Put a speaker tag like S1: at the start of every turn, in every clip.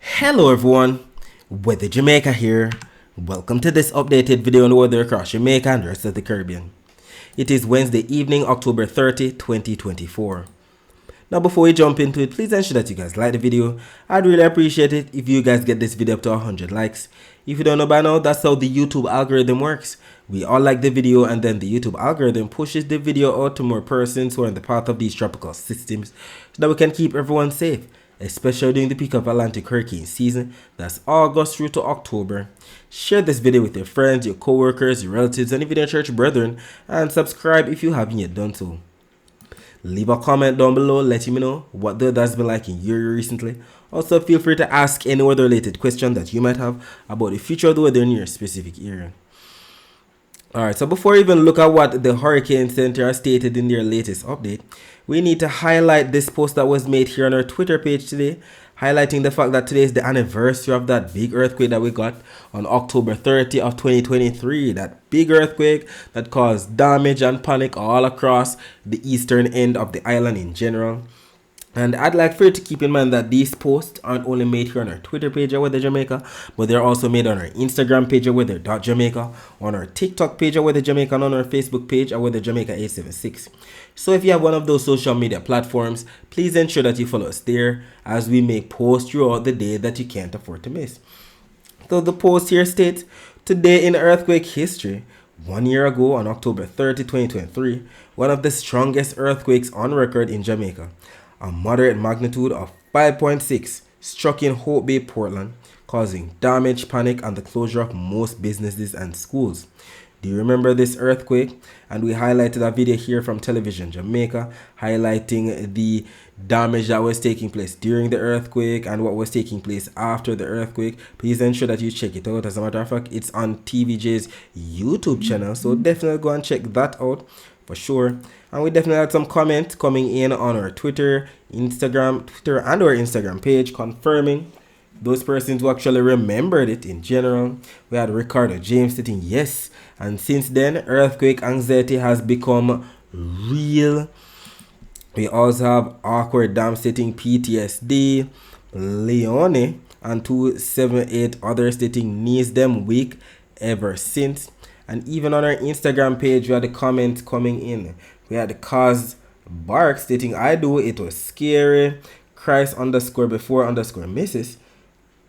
S1: Hello everyone, Weather Jamaica here. Welcome to this updated video on the weather across Jamaica and the rest of the Caribbean. It is Wednesday evening, October 30, 2024. Now before we jump into it, please ensure that you guys like the video. I'd really appreciate it if you guys get this video up to 100 likes. If you don't know by now, that's how the YouTube algorithm works. We all like the video and then the YouTube algorithm pushes the video out to more persons who are in the path of these tropical systems so that we can keep everyone safe, especially during the peak of Atlantic hurricane season. That's August through to October. Share this video with your friends, your co-workers, your relatives, and even your church brethren, and subscribe if you haven't yet done so. Leave a comment down below letting me know what the weather has been like in your area recently. Also, feel free to ask any weather related question that you might have about the future of the weather in your specific area. Alright, so before we even look at what the Hurricane Center has stated in their latest update, we need to highlight this post that was made here on our Twitter page today, highlighting the fact that today is the anniversary of that big earthquake that we got on October 30 of 2023. That big earthquake that caused damage and panic all across the eastern end of the island in general. And I'd like for you to keep in mind that these posts aren't only made here on our Twitter page at Weather Jamaica, but they're also made on our Instagram page at Weather.Jamaica, on our TikTok page at Weather Jamaica, and on our Facebook page at Weather Jamaica 876. So if you have one of those social media platforms, please ensure that you follow us there as we make posts throughout the day that you can't afford to miss. So the post here states, today in earthquake history, 1 year ago on October 30, 2023, one of the strongest earthquakes on record in Jamaica. A moderate magnitude of 5.6 struck in Hope Bay, Portland, causing damage, panic, and the closure of most businesses and schools. Do you remember this earthquake? And we highlighted a video here from Television Jamaica highlighting the damage that was taking place during the earthquake and what was taking place after the earthquake. Please ensure that you check it out. As a matter of fact, it's on TVJ's YouTube channel, so definitely go and check that out for sure. And we definitely had some comments coming in on our Twitter and our Instagram page confirming those persons who actually remembered it in general. We had Ricardo James stating yes, and since then earthquake anxiety has become real. We also have Awkward Dam stating PTSD, Leone and 278 others stating knees them weak ever since. And even on our Instagram page, we had the comments coming in. We had the Cause Bark stating, I do, it was scary. Christ _ before _ misses.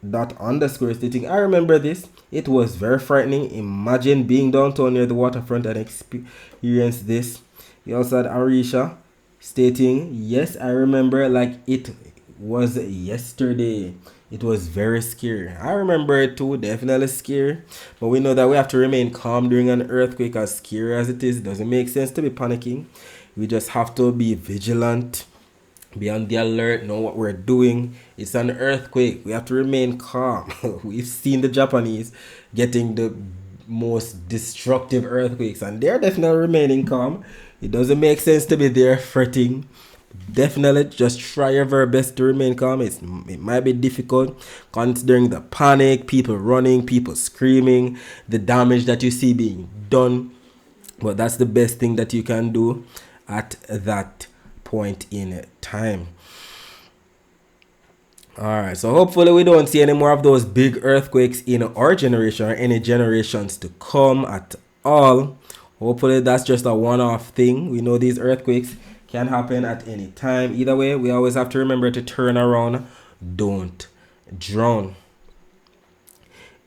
S1: Dot _ stating, I remember this. It was very frightening. Imagine being downtown near the waterfront and experience this. We also had Arisha stating, yes, I remember like it was yesterday. It was very scary. I remember it too, definitely scary. But we know that we have to remain calm during an earthquake. As scary as it is, it doesn't make sense to be panicking. We just have to be vigilant, be on the alert, know what we're doing. It's an earthquake. We have to remain calm. We've seen the Japanese getting the most destructive earthquakes and they're definitely remaining calm. It doesn't make sense to be there fretting. Definitely just try your very best to remain calm. It might be difficult considering the panic, people running, people screaming, the damage that you see being done, but that's the best thing that you can do at that point in time. Alright, so hopefully we don't see any more of those big earthquakes in our generation or any generations to come at all. Hopefully that's just a one-off thing. We know these earthquakes can happen at any time. Either way, we always have to remember to turn around, don't drown.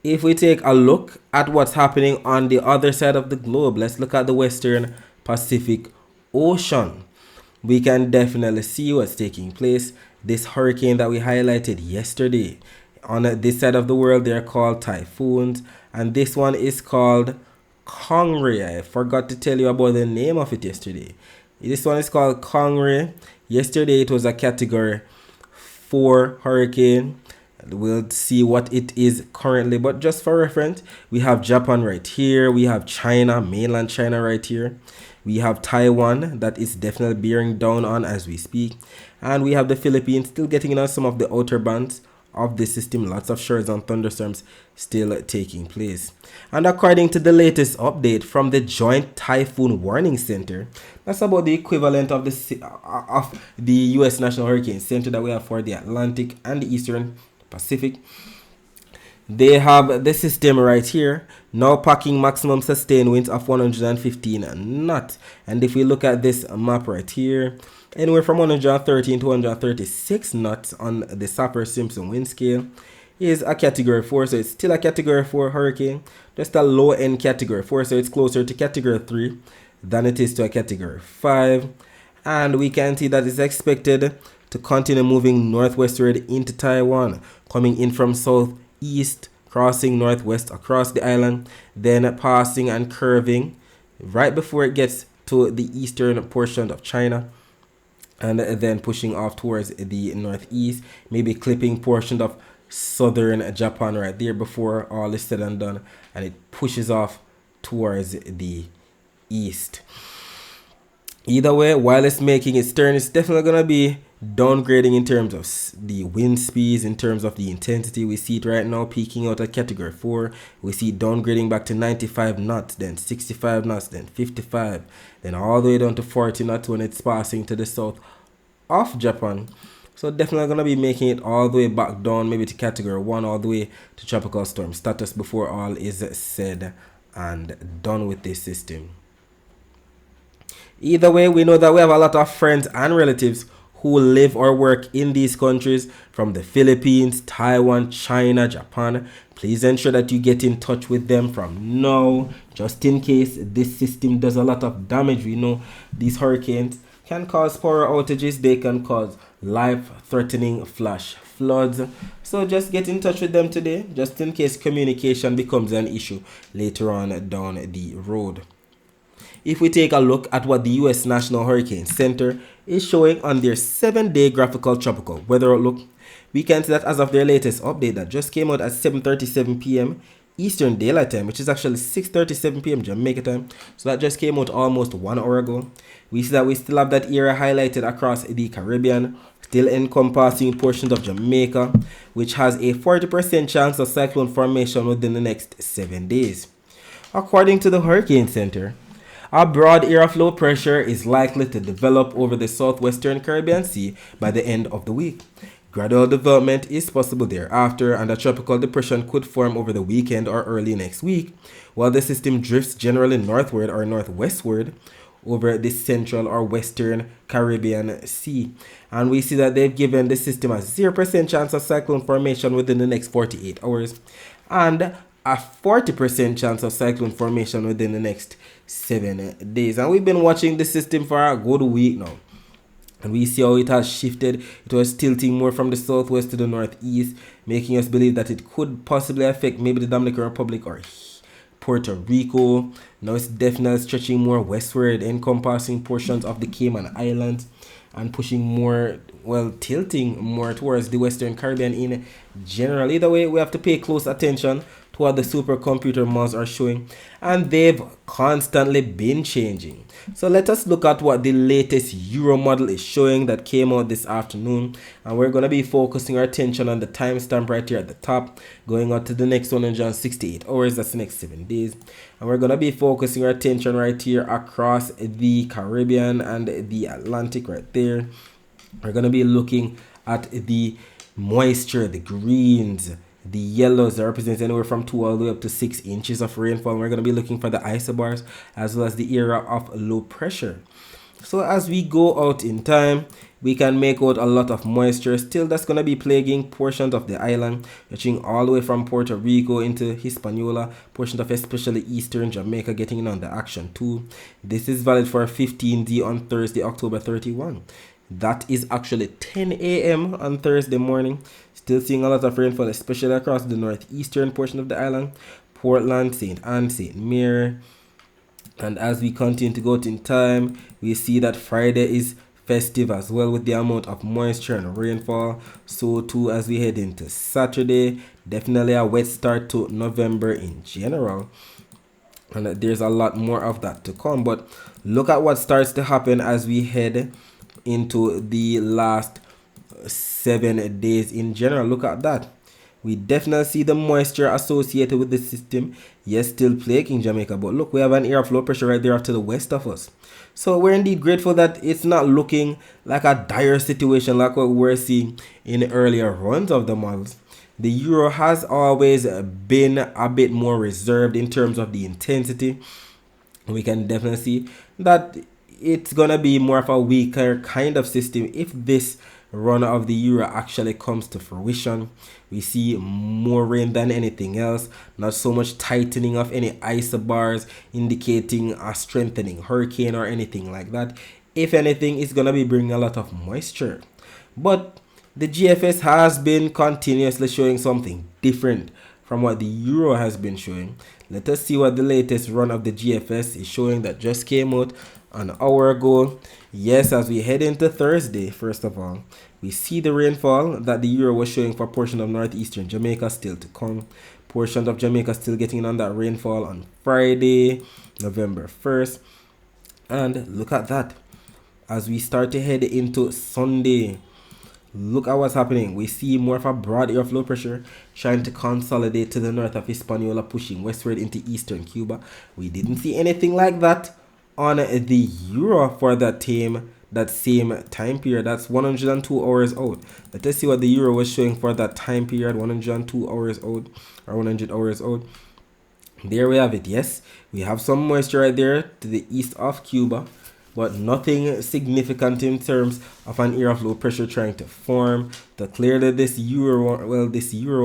S1: If we take a look at what's happening on the other side of the globe, let's look at the Western Pacific Ocean. We can definitely see what's taking place. This hurricane that we highlighted yesterday, on this side of the world, they're called typhoons, and this one is called Kongri. I forgot to tell you about the name of it yesterday. This one is called Kongri. Yesterday it was a category 4 hurricane. We'll see what it is currently, but just for reference, we have Japan right here. We have China, mainland China right here. We have Taiwan that is definitely bearing down on as we speak. And we have the Philippines still getting on some of the outer bands of the system. Lots of showers and thunderstorms still taking place. And according to the latest update from the Joint Typhoon Warning Center, that's about the equivalent of the U.S. National Hurricane Center that we have for the Atlantic and the Eastern Pacific. They have the system right here now packing maximum sustained winds of 115 knots. And if we look at this map right here, anywhere from 113 to 136 knots on the Saffir-Simpson wind scale is a category 4, so it's still a category 4 hurricane, just a low end category 4, so it's closer to category 3 than it is to a category 5. And we can see that it's expected to continue moving northwestward into Taiwan, coming in from southeast, crossing northwest across the island, then passing and curving right before it gets to the eastern portion of China, and then pushing off towards the northeast, maybe clipping portion of southern Japan right there before all is said and done, and it pushes off towards the east. Either way, while it's making its turn, it's definitely going to be downgrading in terms of the wind speeds, in terms of the intensity. We see it right now peaking out at category 4. We see it downgrading back to 95 knots, then 65 knots, then 55, then all the way down to 40 knots when it's passing to the south of Japan. So definitely going to be making it all the way back down, maybe to category 1, all the way to tropical storm status before all is said and done with this system. Either way, we know that we have a lot of friends and relatives who live or work in these countries, from the Philippines, Taiwan, China, Japan. Please ensure that you get in touch with them from now, just in case this system does a lot of damage. We know these hurricanes can cause power outages, they can cause life-threatening flash floods. So just get in touch with them today, just in case communication becomes an issue later on down the road. If we take a look at what the U.S. National Hurricane Center is showing on their 7-day graphical tropical weather outlook, we can see that as of their latest update that just came out at 7:37 p.m. Eastern Daylight Time, which is actually 6:37 p.m. Jamaica time, so that just came out almost 1 hour ago. We see that we still have that area highlighted across the Caribbean, still encompassing portions of Jamaica, which has a 40% chance of cyclone formation within the next 7 days. According to the Hurricane Center, a broad area of low pressure is likely to develop over the southwestern Caribbean Sea by the end of the week. Gradual development is possible thereafter, and a tropical depression could form over the weekend or early next week, while the system drifts generally northward or northwestward over the central or western Caribbean Sea. And we see that they've given the system a 0% chance of cyclone formation within the next 48 hours and a 40% chance of cyclone formation within the next 7 days. And we've been watching the system for a good week now, and we see how it has shifted. It was tilting more from the southwest to the northeast, making us believe that it could possibly affect maybe the Dominican Republic or Puerto Rico. Now it's definitely stretching more westward, encompassing portions of the Cayman Islands and pushing more, well, tilting more towards the Western Caribbean in general. Either way, we have to pay close attention to what the supercomputer models are showing, and they've constantly been changing. So let us look at what the latest Euro model is showing that came out this afternoon, and we're going to be focusing our attention on the timestamp right here at the top, going on to the next 168 hours, that's the next 7 days, and we're going to be focusing our attention right here across the Caribbean and the Atlantic right there. We're going to be looking at the moisture, the greens, the yellows that represent anywhere from 2 all the way up to 6 inches of rainfall. We're going to be looking for the isobars as well as the area of low pressure. So as we go out in time, we can make out a lot of moisture still that's going to be plaguing portions of the island, reaching all the way from Puerto Rico into Hispaniola, portions of especially eastern Jamaica getting in on the action too. This is valid for 15D on Thursday, October 31. That is actually 10 a.m. on Thursday morning. Still seeing a lot of rainfall, especially across the northeastern portion of the island, Portland, St. Anne, St. Mary. And as we continue to go out in time, we see that Friday is festive as well with the amount of moisture and rainfall. So too as we head into Saturday, definitely a wet start to November in general. And there's a lot more of that to come. But look at what starts to happen as we head into the last 7 days in general. Look at that. We definitely see the moisture associated with the system. Yes, still plaguing Jamaica, but look, we have an area of low pressure right there off to the west of us. So we're indeed grateful that it's not looking like a dire situation like what we were seeing in earlier runs of the models. The euro has always been a bit more reserved in terms of the intensity. We can definitely see that it's gonna be more of a weaker kind of system if this run of the euro actually comes to fruition. We see more rain than anything else, not so much tightening of any isobars indicating a strengthening hurricane or anything like that. If anything, it's gonna be bringing a lot of moisture. But the GFS has been continuously showing something different from what the euro has been showing. Let us see what the latest run of the GFS is showing that just came out an hour ago. Yes, as we head into Thursday, first of all, we see the rainfall that the euro was showing for a portion of northeastern Jamaica still to come. Portions of Jamaica still getting on that rainfall on Friday, November 1st. And look at that. As we start to head into Sunday, look at what's happening. We see more of a broad area of low pressure trying to consolidate to the north of Hispaniola, pushing westward into eastern Cuba. We didn't see anything like that on the euro for that same time period. That's 102 hours out. Let us see what the euro was showing for that time period, 102 hours out or 100 hours out. There we have it. Yes, we have some moisture right there to the east of Cuba, but nothing significant in terms of an area of low pressure trying to form. To clearly this euro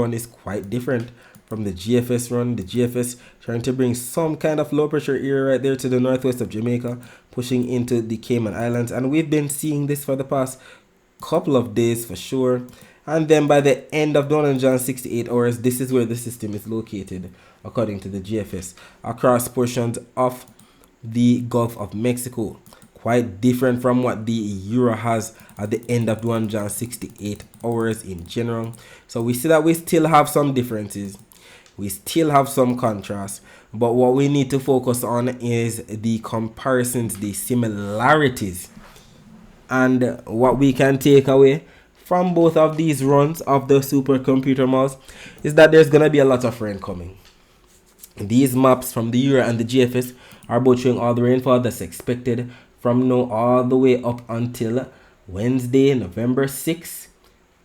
S1: one is quite different from the GFS run. The GFS trying to bring some kind of low pressure area right there to the northwest of Jamaica, pushing into the Cayman Islands, and we've been seeing this for the past couple of days for sure. And then by the end of the 168 hours, this is where the system is located according to the GFS across portions of the Gulf of Mexico. Quite different from what the euro has at the end of the 168 hours in general. So we see that we still have some differences. We still have some contrast. But what we need to focus on is the comparisons, the similarities. And what we can take away from both of these runs of the supercomputer models is that there's going to be a lot of rain coming. These maps from the euro and the GFS are both showing all the rainfall that's expected from now all the way up until Wednesday, November 6th.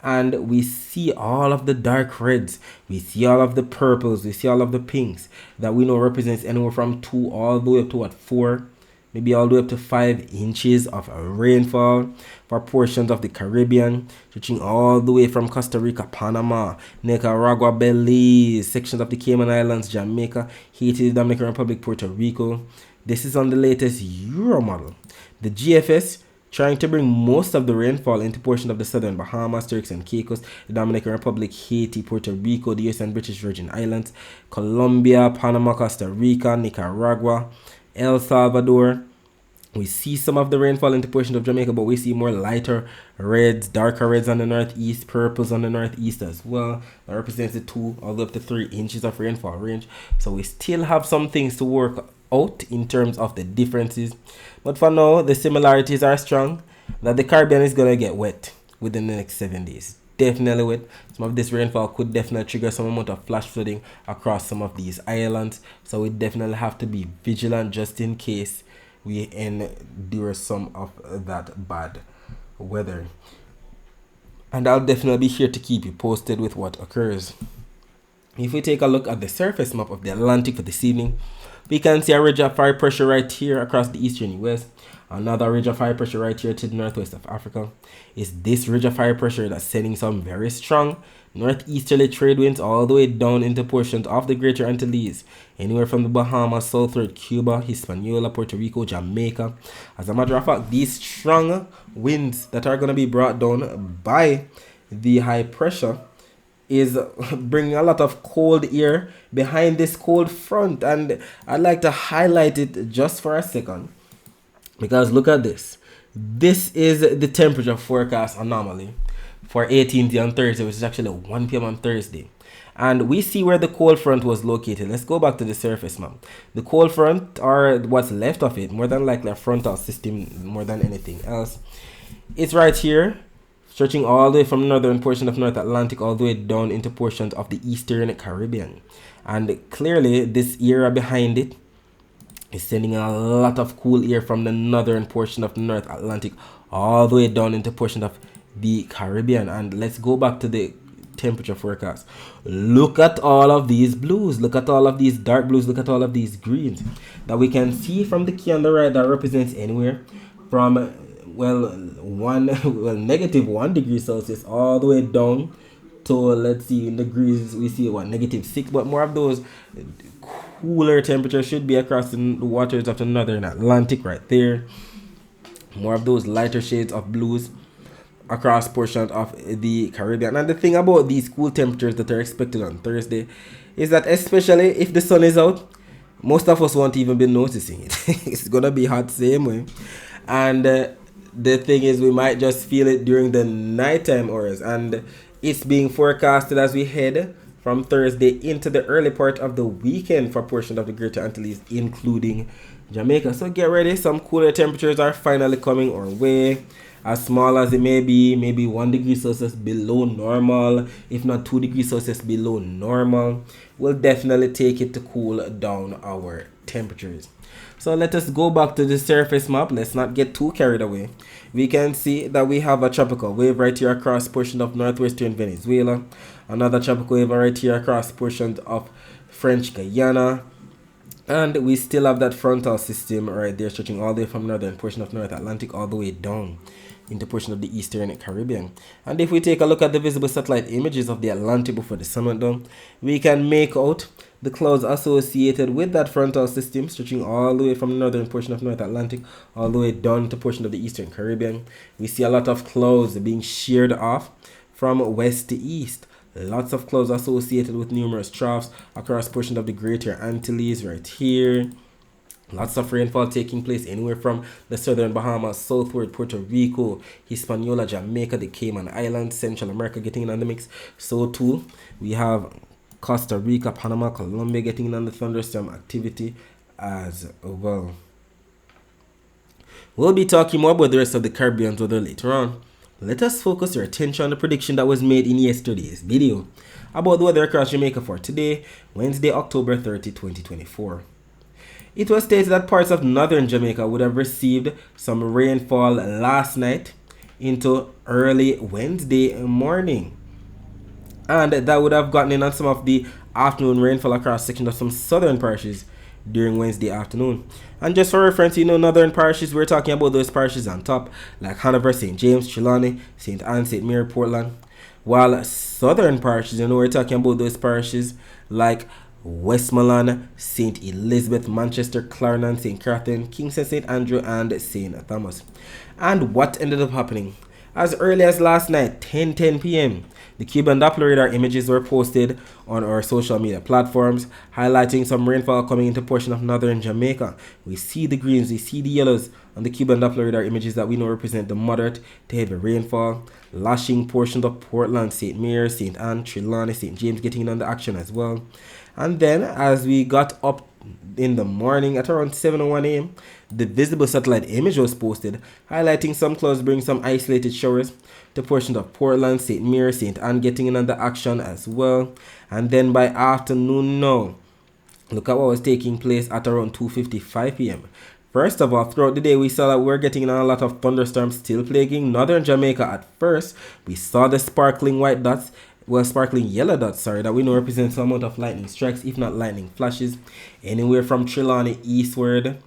S1: And we see all of the dark reds, we see all of the purples, we see all of the pinks that we know represents anywhere from 2 all the way up to 4, maybe all the way up to 5 inches of rainfall for portions of the Caribbean, stretching all the way from Costa Rica, Panama, Nicaragua, Belize, sections of the Cayman Islands, Jamaica, Haiti, Dominican Republic, Puerto Rico. This is on the latest euro model. The GFS trying to bring most of the rainfall into portion of the southern Bahamas, Turks and Caicos, the Dominican Republic, Haiti, Puerto Rico, the US and British Virgin Islands, Colombia, Panama, Costa Rica, Nicaragua, El Salvador. We see some of the rainfall into portions of Jamaica, but we see more lighter reds, darker reds on the northeast, purples on the northeast as well. That represents the 2 all the way up to 3 inches of rainfall range. So we still have some things to work out in terms of the differences. But for now, the similarities are strong that the Caribbean is going to get wet within the next 7 days. Definitely wet. Some of this rainfall could definitely trigger some amount of flash flooding across some of these islands. So we definitely have to be vigilant just in case we endure some of that bad weather. And I'll definitely be here to keep you posted with what occurs. If we take a look at the surface map of the Atlantic for this evening, we can see a ridge of high pressure right here across the eastern US. Another ridge of high pressure right here to the northwest of Africa. It's this ridge of high pressure that's sending some very strong northeasterly trade winds all the way down into portions of the Greater Antilles, anywhere from the Bahamas, southward Cuba, Hispaniola, Puerto Rico, Jamaica. As a matter of fact, these strong winds that are going to be brought down by the high pressure is bringing a lot of cold air behind this cold front, and I'd like to highlight it just for a second, because look at this. This is the temperature forecast anomaly for 18th on Thursday, which is actually 1 p.m. on Thursday. And we see where the cold front was located. Let's go back to the surface map. The cold front, or what's left of it, more than likely a frontal system more than anything else, it's right here, stretching all the way from the northern portion of North Atlantic all the way down into portions of the eastern Caribbean. And clearly this area behind it is sending a lot of cool air from the northern portion of the North Atlantic all the way down into portion of the Caribbean. And let's go back to the temperature forecast. Look at all of these blues, look at all of these dark blues, look at all of these greens that we can see from the key on the right that represents anywhere from negative 1 degree Celsius all the way down to, let's see, in degrees we see what, -6, but more of those cooler temperatures should be across the waters of the northern Atlantic right there. More of those lighter shades of blues across portions of the Caribbean. And the thing about these cool temperatures that are expected on Thursday is that, especially if the sun is out, most of us won't even be noticing it. It's gonna be hot same way. And the thing is, we might just feel it during the nighttime hours, and it's being forecasted as we head from Thursday into the early part of the weekend for portions of the Greater Antilles, including Jamaica. So get ready, some cooler temperatures are finally coming our way. As small as it may be, maybe 1 degree Celsius below normal, if not 2 degrees Celsius below normal, will definitely take it to cool down our temperatures. So let us go back to the surface map. Let's not get too carried away. We can see that we have a tropical wave right here across portion of northwestern Venezuela, another tropical wave right here across portions of French Guyana, and we still have that frontal system right there stretching all the way from northern portion of North Atlantic all the way down into portion of the eastern Caribbean. And if we take a look at the visible satellite images of the Atlantic before the sun went down, we can make out the clouds associated with that frontal system stretching all the way from the northern portion of North Atlantic all the way down to portion of the eastern Caribbean. We see a lot of clouds being sheared off from west to east. Lots of clouds associated with numerous troughs across portion of the Greater Antilles right here. Lots of rainfall taking place anywhere from the southern Bahamas, southward Puerto Rico, Hispaniola, Jamaica, the Cayman Islands, Central America getting in on the mix. So too, we have Costa Rica, Panama, Colombia getting in on the thunderstorm activity as well. We'll be talking more about the rest of the Caribbean weather later on. Let us focus your attention on the prediction that was made in yesterday's video about the weather across Jamaica for today, Wednesday, October 30, 2024. It was stated that parts of northern Jamaica would have received some rainfall last night into early Wednesday morning, and that would have gotten in on some of the afternoon rainfall across sections of some southern parishes during Wednesday afternoon. And just for reference, northern parishes, we're talking about those parishes on top, like Hanover, St. James, Trelawney, St. Anne, St. Mary, Portland. While southern parishes, we're talking about those parishes like Westmoreland, St. Elizabeth, Manchester, Clarendon, St. Catherine, Kingston, St. Andrew, and St. Thomas. And what ended up happening? As early as last night, 10:10 p.m., the Cuban Doppler radar images were posted on our social media platforms, highlighting some rainfall coming into portion of northern Jamaica. We see the greens, we see the yellows on the Cuban Doppler radar images that we know represent the moderate to heavy rainfall, lashing portions of Portland, St. Mary, St. Anne, Trelawney, St. James getting in on the action as well. And then as we got up in the morning at around 7:01 a.m., the visible satellite image was posted, highlighting some clouds bringing some isolated showers to portions of Portland, St. Mary, St. Anne getting in on the action as well. And then by afternoon now, look at what was taking place at around 2:55 p.m. First of all, throughout the day, we saw that we're getting in on a lot of thunderstorms still plaguing northern Jamaica at first. We saw the sparkling white dots, sparkling yellow dots, that we know represent some amount of lightning strikes, if not lightning flashes, anywhere from Trelawney eastward,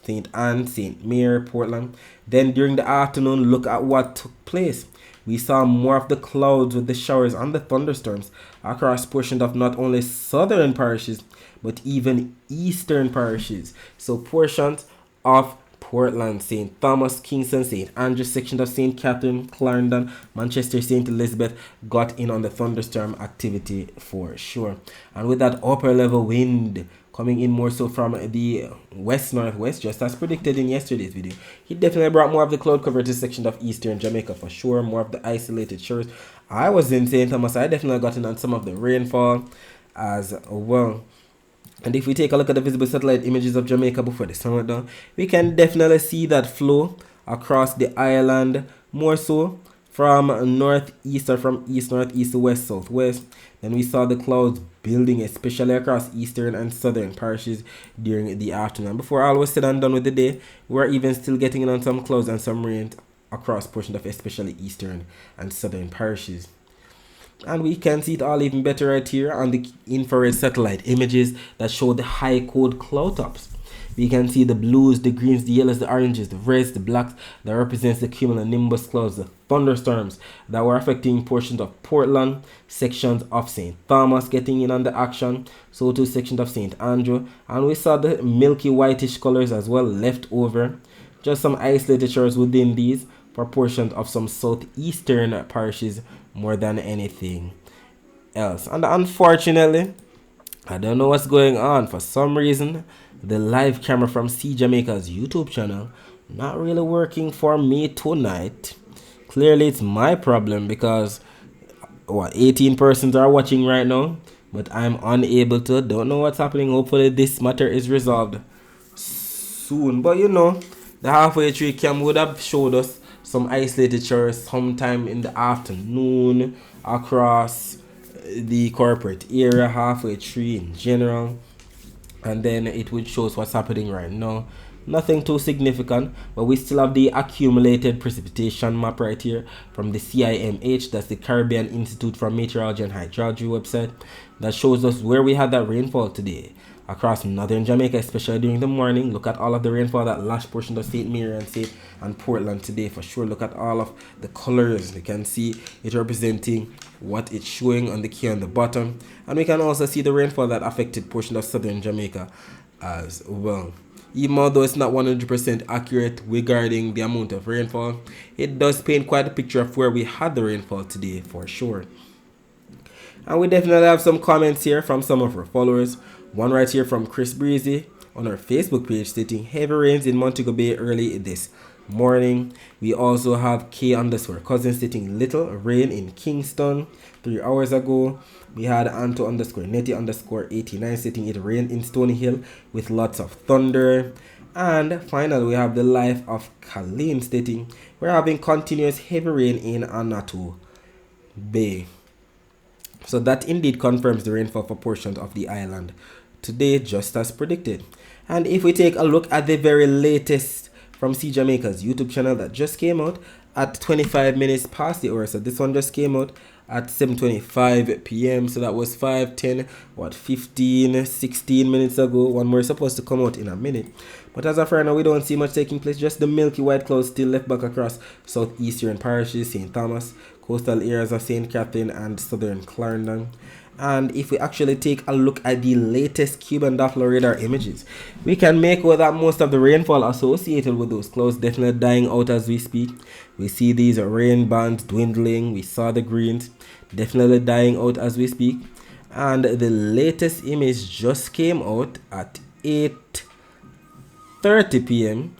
S1: St. Anne, St. Mary, Portland. Then during the afternoon, look at what took place. We saw more of the clouds with the showers and the thunderstorms across portions of not only southern parishes, but even eastern parishes. So portions of Portland, St. Thomas, Kingston, St. Andrew, sections of St. Catherine, Clarendon, Manchester, St. Elizabeth got in on the thunderstorm activity for sure. And with that upper level wind coming in more so from the west-northwest, just as predicted in yesterday's video, it definitely brought more of the cloud cover to sections of eastern Jamaica for sure, more of the isolated shores. I was in St. Thomas, I definitely got in on some of the rainfall as well. And if we take a look at the visible satellite images of Jamaica before the sun went down, we can definitely see that flow across the island more so from northeast or from east northeast to west southwest. Then we saw the clouds building, especially across eastern and southern parishes during the afternoon. Before all was said and done with the day, we were even still getting in on some clouds and some rain across portions of especially eastern and southern parishes. And we can see it all even better right here on the infrared satellite images that show the high code cloud tops. We can see the blues, the greens, the yellows, the oranges, the reds, the blacks that represents the cumulonimbus clouds, the thunderstorms that were affecting portions of Portland, sections of St. Thomas getting in on the action, so too sections of St. Andrew, and we saw the milky whitish colors as well left over. Just some isolated showers within these for portions of some southeastern parishes more than anything else. And unfortunately, I don't know what's going on. For some reason, the live camera from See Jamaica's YouTube channel not really working for me tonight. Clearly, it's my problem because 18 persons are watching right now, but I'm unable to. Don't know what's happening. Hopefully, this matter is resolved soon. But you know, the halfway tree cam would have showed us some isolated showers sometime in the afternoon across the corporate area, halfway tree in general, and then it would show us what's happening right now. Nothing too significant, but we still have the accumulated precipitation map right here from the CIMH, that's the Caribbean Institute for Meteorology and Hydrology website, that shows us where we had that rainfall today across northern Jamaica, especially during the morning. Look at all of the rainfall that lashed portions of St. Mary and Portland today for sure. Look at all of the colors. You can see it representing what it's showing on the key on the bottom, and we can also see the rainfall that affected portions of southern Jamaica as well. Even although it's not 100% accurate regarding the amount of rainfall, it does paint quite a picture of where we had the rainfall today for sure. And we definitely have some comments here from some of our followers. One right here from Chris Breezy on our Facebook page stating heavy rains in Montego Bay early this morning. We also have K_cousin stating little rain in Kingston 3 hours ago. We had Anto_Netty_89 stating it rained in Stony Hill with lots of thunder. And finally, we have the life of Colleen stating we're having continuous heavy rain in Anato Bay. So that indeed confirms the rainfall for portions of the island today, just as predicted. And if we take a look at the very latest from See Jamaica's YouTube channel that just came out at 25 minutes past the hour. So this one just came out at 7:25 p.m. So that was 5, 10, 15, 16 minutes ago. One more is supposed to come out in a minute. But as of right now, we don't see much taking place. Just the milky white clouds still left back across southeastern parishes, St. Thomas, coastal areas of St. Catherine and southern Clarendon. And if we actually take a look at the latest Cuban Doppler radar images, we can make out that most of the rainfall associated with those clouds definitely dying out as we speak. We see these rain bands dwindling. We saw the greens definitely dying out as we speak. And the latest image just came out at 8:30 p.m.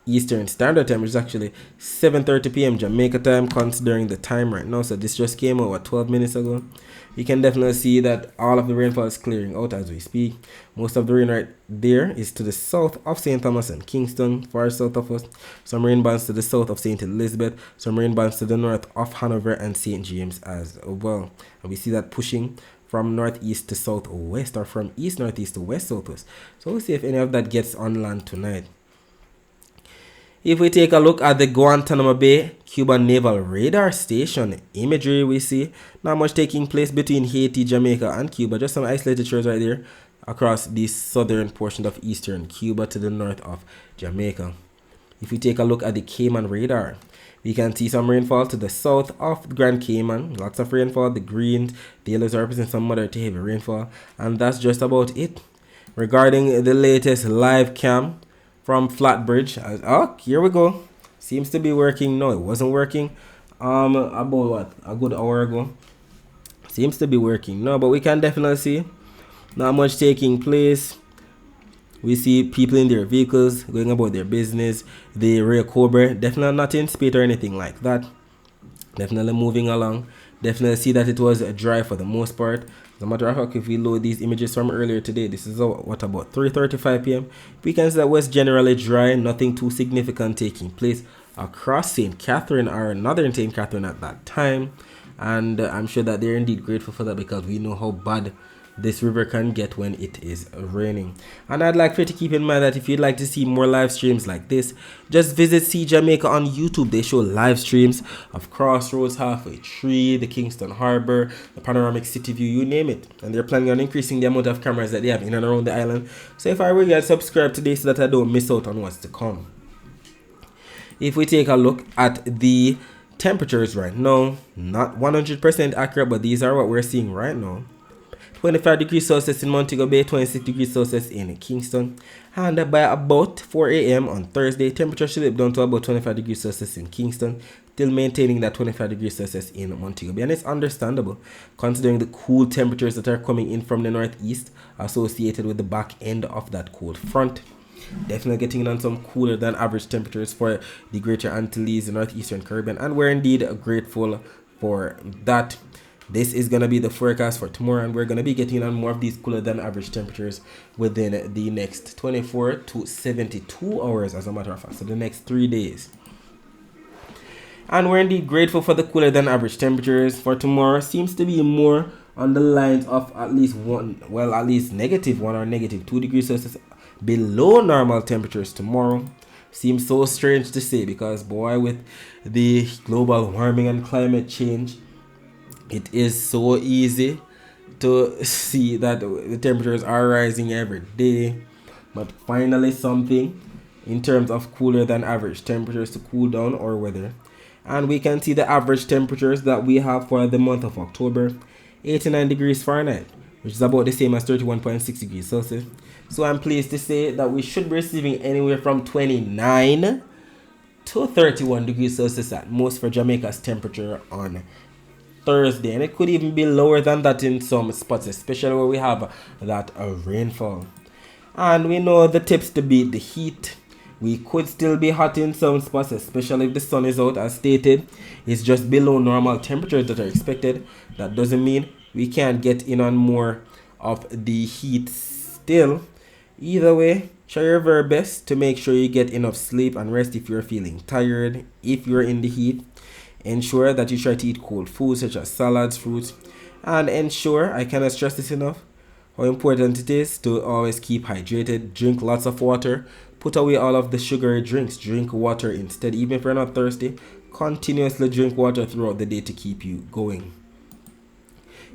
S1: Eastern Standard Time, which is actually 7:30 p.m. Jamaica time, considering the time right now. So this just came out 12 minutes ago. You can definitely see that all of the rainfall is clearing out as we speak. Most of the rain right there is to the south of St. Thomas and Kingston, far south of us. Some rain bands to the south of St. Elizabeth. Some rain bands to the north of Hanover and St. James as well. And we see that pushing from northeast to southwest, or from east northeast to west southwest. So we'll see if any of that gets on land tonight. If we take a look at the Guantanamo Bay Cuban Naval Radar Station imagery, we see not much taking place between Haiti, Jamaica, and Cuba. Just some isolated shores right there across the southern portion of eastern Cuba to the north of Jamaica. If we take a look at the Cayman radar, we can see some rainfall to the south of Grand Cayman. Lots of rainfall. The greens, the yellows represent some moderate to heavy rainfall. And that's just about it. Regarding the latest live cam from Flatbridge, here we go. Seems to be working. No, it wasn't working about a good hour ago. Seems to be working. No, but we can definitely see not much taking place. We see people in their vehicles going about their business. The Ray Cobra definitely not in speed or anything like that. Definitely moving along. Definitely see that it was dry for the most part. As a matter of fact, if we load these images from earlier today, this is about 3:35 p.m. We can see that it was generally dry, nothing too significant taking place across St. Catherine or northern St. Catherine at that time. And I'm sure that they're indeed grateful for that, because we know how bad this river can get when it is raining. And I'd like for you to keep in mind that if you'd like to see more live streams like this, just visit See Jamaica on YouTube. They show live streams of Crossroads, Halfway Tree, the Kingston Harbor, the Panoramic City View, you name it. And they're planning on increasing the amount of cameras that they have in and around the island. So if I were you, I'd subscribe today so that I don't miss out on what's to come. If we take a look at the temperatures right now, not 100% accurate, but these are what we're seeing right now. 25 degrees Celsius in Montego Bay, 26 degrees Celsius in Kingston. And by about 4 a.m. on Thursday, temperature should dip down to about 25 degrees Celsius in Kingston, still maintaining that 25 degrees Celsius in Montego Bay. And it's understandable, considering the cool temperatures that are coming in from the northeast associated with the back end of that cold front. Definitely getting on some cooler than average temperatures for the Greater Antilles, the Northeastern Caribbean, and we're indeed grateful for that. This is going to be the forecast for tomorrow, and we're going to be getting on more of these cooler than average temperatures within the next 24 to 72 hours, as a matter of fact, so the next 3 days. And we're indeed grateful for the cooler than average temperatures for tomorrow. Seems to be more on the lines of at least -1 or -2 degrees Celsius below normal temperatures tomorrow. Seems so strange to say, because boy, with the global warming and climate change, it is so easy to see that the temperatures are rising every day. But finally something in terms of cooler than average temperatures to cool down our weather. And we can see the average temperatures that we have for the month of October, 89 degrees Fahrenheit, which is about the same as 31.6 degrees Celsius. So I'm pleased to say that we should be receiving anywhere from 29 to 31 degrees Celsius at most for Jamaica's temperature on Thursday, and it could even be lower than that in some spots, especially where we have that rainfall. And we know the tips to beat the heat. We could still be hot in some spots, especially if the sun is out, as stated. It's just below normal temperatures that are expected. That doesn't mean we can't get in on more of the heat still. Either way, try your very best to make sure you get enough sleep and rest if you're feeling tired. If you're in the heat, ensure that you try to eat cold foods such as salads, fruits, and ensure, I cannot stress this enough, how important it is to always keep hydrated. Drink lots of water. Put away all of the sugary drinks. Drink water instead. Even if you're not thirsty, continuously drink water throughout the day to keep you going.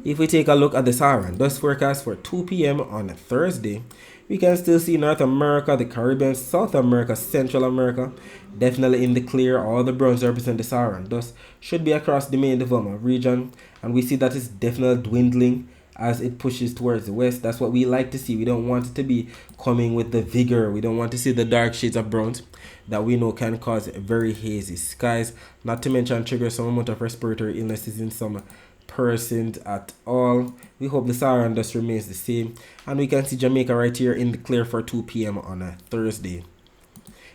S1: If we take a look at the Saharan dust forecast for 2 p.m. on Thursday, we can still see North America, the Caribbean, South America, Central America definitely in the clear. All the browns represent the Saharan dust. Should be across the main development region, and we see that it's definitely dwindling as it pushes towards the west. That's what we like to see. We don't want it to be coming with the vigor. We don't want to see the dark shades of browns that we know can cause very hazy skies, not to mention trigger some amount of respiratory illnesses in some persons at all. We hope the Saharan dust remains the same, and we can see Jamaica right here in the clear for 2 p.m. on a Thursday.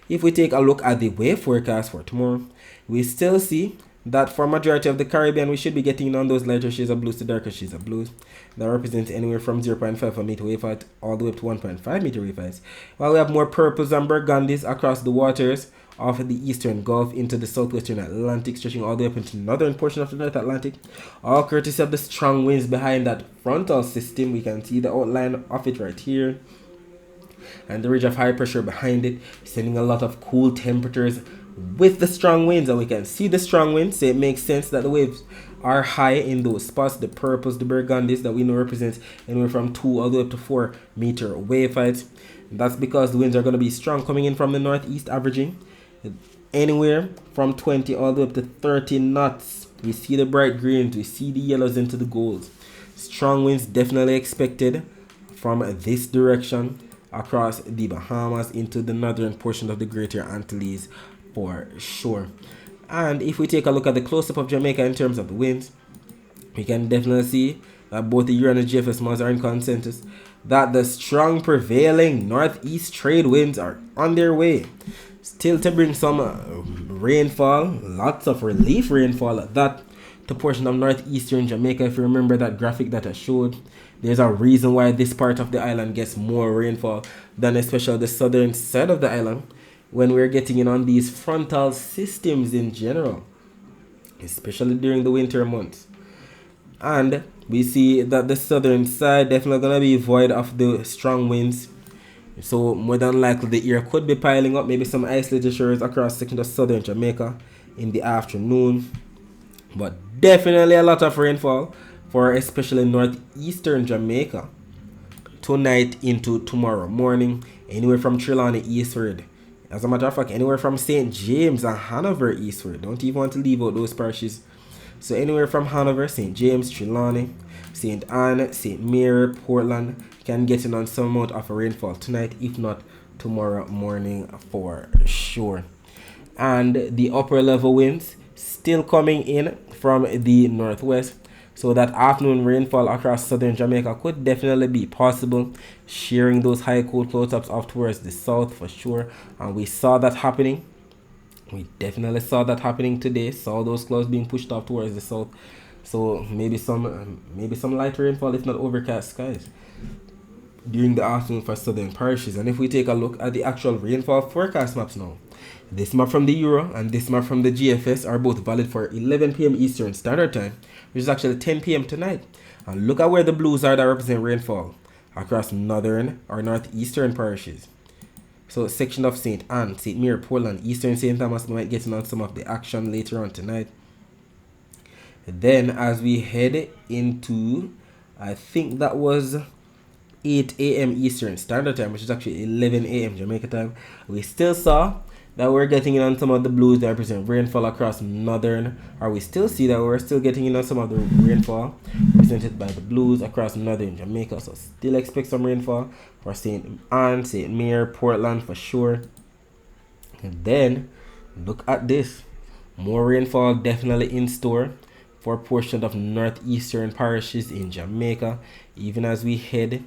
S1: If we take a look at the wave forecast for tomorrow, we still see that for majority of the Caribbean, we should be getting on those lighter shades of blues to darker shades of blues. That represents anywhere from 0.5 meter wave height all the way up to 1.5 meter wave heights. While we have more purples and burgundies across the waters of the eastern Gulf into the southwestern Atlantic, stretching all the way up into the northern portion of the North Atlantic, all courtesy of the strong winds behind that frontal system. We can see the outline of it right here, and the ridge of high pressure behind it, sending a lot of cool temperatures with the strong winds. And we can see the strong winds, so it makes sense that the waves are high in those spots. The purples, the burgundies that we know represents anywhere from 2 all the way up to 4 meter wave heights. That's because the winds are going to be strong coming in from the northeast, averaging anywhere from 20 all the way up to 30 knots. We see the bright greens, we see the yellows into the golds. Strong winds definitely expected from this direction across the Bahamas into the northern portion of the Greater Antilles for sure. And if we take a look at the close-up of Jamaica in terms of the winds, we can definitely see that both the Euro and the GFS models are in consensus that the strong prevailing northeast trade winds are on their way, still to bring some rainfall, lots of relief rainfall at that, to portion of northeastern Jamaica. If you remember that graphic that I showed, there's a reason why this part of the island gets more rainfall than especially the southern side of the island. when we're getting in on these frontal systems in general, especially during the winter months. And we see that the southern side definitely gonna be void of the strong winds. So more than likely the air could be piling up, maybe some isolated showers across sections of southern Jamaica in the afternoon. But definitely a lot of rainfall for especially northeastern Jamaica tonight into tomorrow morning, anywhere from Trelawney eastward. As a matter of fact, anywhere from St. James and Hanover eastward. Don't even want to leave out those parishes. So anywhere from Hanover, St. James, Trelawney, St. Anne, St. Mary, Portland can get in on some amount of rainfall tonight, if not tomorrow morning for sure. And the upper level winds still coming in from the northwest. So that afternoon rainfall across southern Jamaica could definitely be possible, sharing those high cold cloud tops off towards the south for sure. And we saw that happening. We definitely saw that happening today. Saw those clouds being pushed off towards the south. So maybe some light rainfall, if not overcast skies, during the afternoon for southern parishes. And if we take a look at the actual rainfall forecast maps now, this map from the Euro and this map from the GFS are both valid for 11 p.m. Eastern Standard Time, which is actually 10 p.m. tonight. And look at where the blues are that represent rainfall across northern or northeastern parishes. So section of St. Anne, St. Mary, Portland, Eastern St. Thomas might get on some of the action later on tonight. Then as we head into, I think that was 8 a.m. Eastern Standard Time, which is actually 11 a.m. Jamaica time, we still saw that we're getting in on some of the blues that represent rainfall across northern, or we still see that we're still getting in on some of the rainfall represented by the blues across northern Jamaica. So still expect some rainfall for St. Anne, St. Mary, Portland for sure. And then look at this, more rainfall definitely in store for a portion of northeastern parishes in Jamaica, even as we head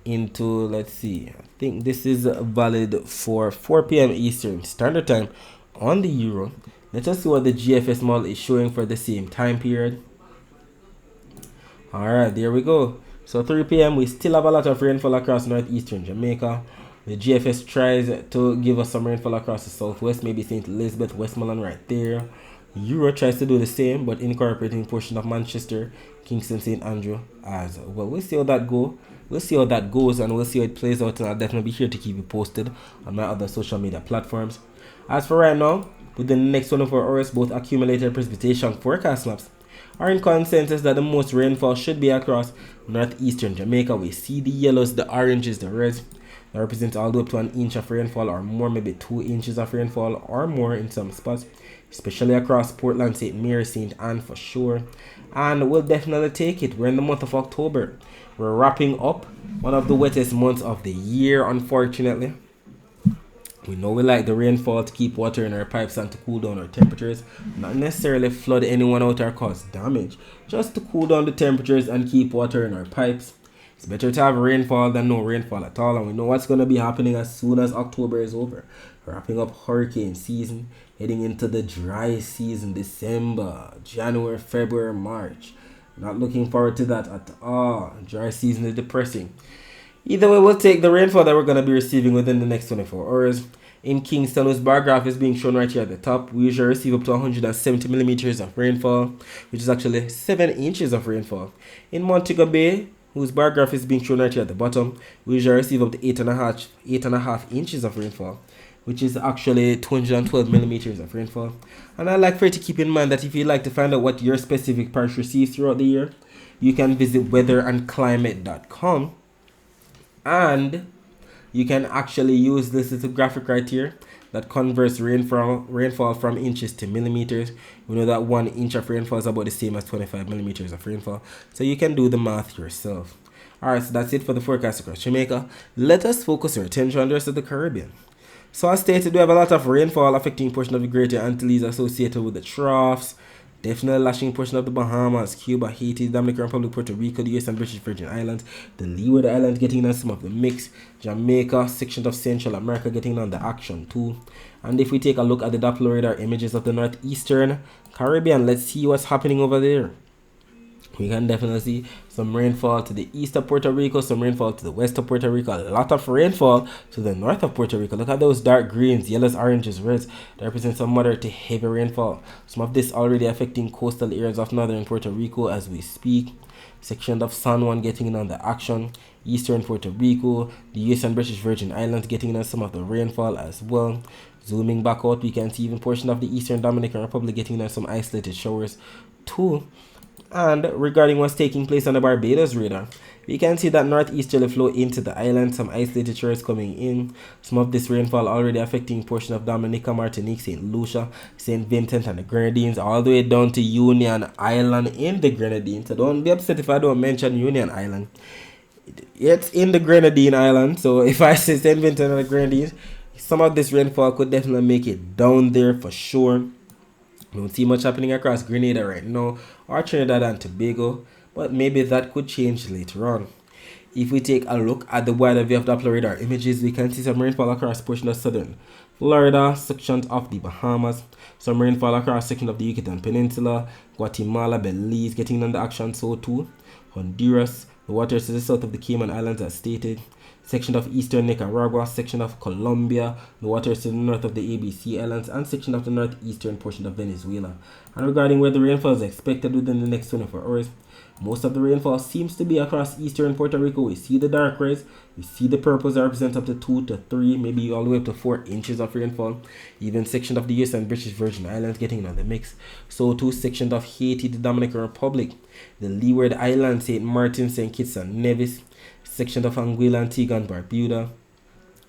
S1: into, let's see, I think this is valid for 4 p.m. Eastern Standard Time on the Euro. Let us see what the GFS model is showing for the same time period. Alright, there we go. So 3 p.m. we still have a lot of rainfall across northeastern Jamaica. The GFS tries to give us some rainfall across the southwest, maybe St. Elizabeth, Westmoreland right there. Euro tries to do the same, but incorporating a portion of Manchester, Kingston, St. Andrew as well. We'll see how that goes. We'll see how that goes, and we'll see how it plays out, and I'll definitely be here to keep you posted on my other social media platforms. As for right now, within the next 24 hours, both accumulated precipitation forecast maps are in consensus that the most rainfall should be across northeastern Jamaica. We see the yellows, the oranges, the reds. That represents all the way up to 1 inch of rainfall or more, maybe 2 inches of rainfall or more in some spots, especially across Portland, St. Mary, St. Anne for sure. And we'll definitely take it. We're in the month of October. We're wrapping up one of the wettest months of the year, unfortunately. We know we like the rainfall to keep water in our pipes and to cool down our temperatures. Not necessarily flood anyone out or cause damage, just to cool down the temperatures and keep water in our pipes. It's better to have rainfall than no rainfall at all, and we know what's going to be happening as soon as October is over. Wrapping up hurricane season, heading into the dry season, December, January, February, March. Not looking forward to that at all. Dry season is depressing. Either way, we'll take the rainfall that we're going to be receiving within the next 24 hours. In Kingston, whose bar graph is being shown right here at the top, we usually receive up to 170 millimeters of rainfall, which is actually 7 inches of rainfall. In Montego Bay, whose bar graph is being shown right here at the bottom, we usually receive up to 8.5 inches of rainfall, which is actually 212 millimeters of rainfall. And I'd like for you to keep in mind that if you'd like to find out what your specific parish receives throughout the year, you can visit weatherandclimate.com, and you can actually use this little graphic right here that converts rainfall from inches to millimeters. We know that 1 inch of rainfall is about the same as 25 millimeters of rainfall, so you can do the math yourself. Alright, so that's it for the forecast across Jamaica. Let us focus our attention on the rest of the Caribbean. So as stated, we have a lot of rainfall affecting portion of the Greater Antilles associated with the troughs. Definitely lashing portion of the Bahamas, Cuba, Haiti, Dominican Republic, Puerto Rico, the US and British Virgin Islands. The Leeward Islands getting on some of the mix. Jamaica, sections of Central America getting on the action too. And if we take a look at the Doppler radar images of the northeastern Caribbean, let's see what's happening over there. We can definitely see some rainfall to the east of Puerto Rico, some rainfall to the west of Puerto Rico, a lot of rainfall to the north of Puerto Rico. Look at those dark greens, yellows, oranges, reds. That represent some moderate to heavy rainfall. Some of this already affecting coastal areas of northern Puerto Rico as we speak. Section of San Juan getting in on the action. Eastern Puerto Rico, the US and British Virgin Islands getting in on some of the rainfall as well. Zooming back out, we can see even portion of the Eastern Dominican Republic getting in on some isolated showers too. And regarding what's taking place on the Barbados radar, we can see that northeasterly flow into the island, some isolated showers coming in. Some of this rainfall already affecting portion of Dominica, Martinique, St. Lucia, St. Vincent and the Grenadines, all the way down to Union Island in the Grenadines. So don't be upset if I don't mention Union Island. It's in the Grenadine Island, so if I say St. Vincent and the Grenadines, some of this rainfall could definitely make it down there for sure. Don't see much happening across Grenada right now or Trinidad and Tobago, but maybe that could change later on. If we take a look at the wider view of Doppler radar images, we can see some rainfall across portion of southern Florida, sections of the Bahamas, some rainfall across section of the Yucatan Peninsula, Guatemala, Belize getting under action, so too Honduras, the waters to the south of the Cayman Islands as stated, section of eastern Nicaragua, section of Colombia, the waters to the north of the ABC Islands, and section of the northeastern portion of Venezuela. And regarding where the rainfall is expected within the next 24 hours, most of the rainfall seems to be across eastern Puerto Rico. We see the dark reds, we see the purples that represent up to 2 to 3, maybe all the way up to 4 inches of rainfall. Even section of the US and British Virgin Islands getting in on the mix. So too section of Haiti, the Dominican Republic, the Leeward Islands, St. Martin, St. Kitts and Nevis, section of Anguilla, Antigua and Barbuda.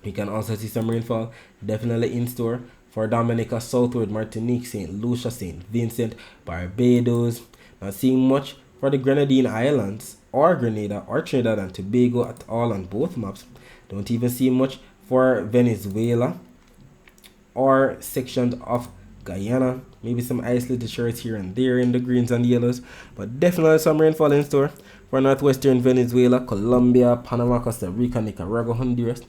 S1: We can also see some rainfall definitely in store for Dominica, southward Martinique, St. Lucia, St. Vincent, Barbados. Not seeing much for the Grenadine Islands or Grenada or Trinidad and Tobago at all on both maps. Don't even see much for Venezuela or sections of Guyana. Maybe some isolated showers here and there in the greens and yellows, but definitely some rainfall in store for northwestern Venezuela, Colombia, Panama, Costa Rica, Nicaragua, Honduras,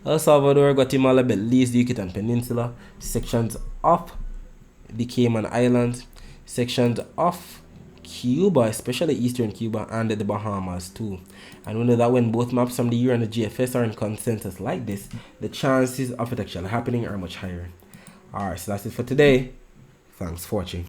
S1: El Salvador, Guatemala, Belize, the Yucatan Peninsula, sections of the Cayman Islands, sections of Cuba, especially eastern Cuba, and the Bahamas too. And we know that when both maps from the Euro and the GFS are in consensus like this, the chances of it actually happening are much higher. Alright, so that's it for today. Thanks for watching.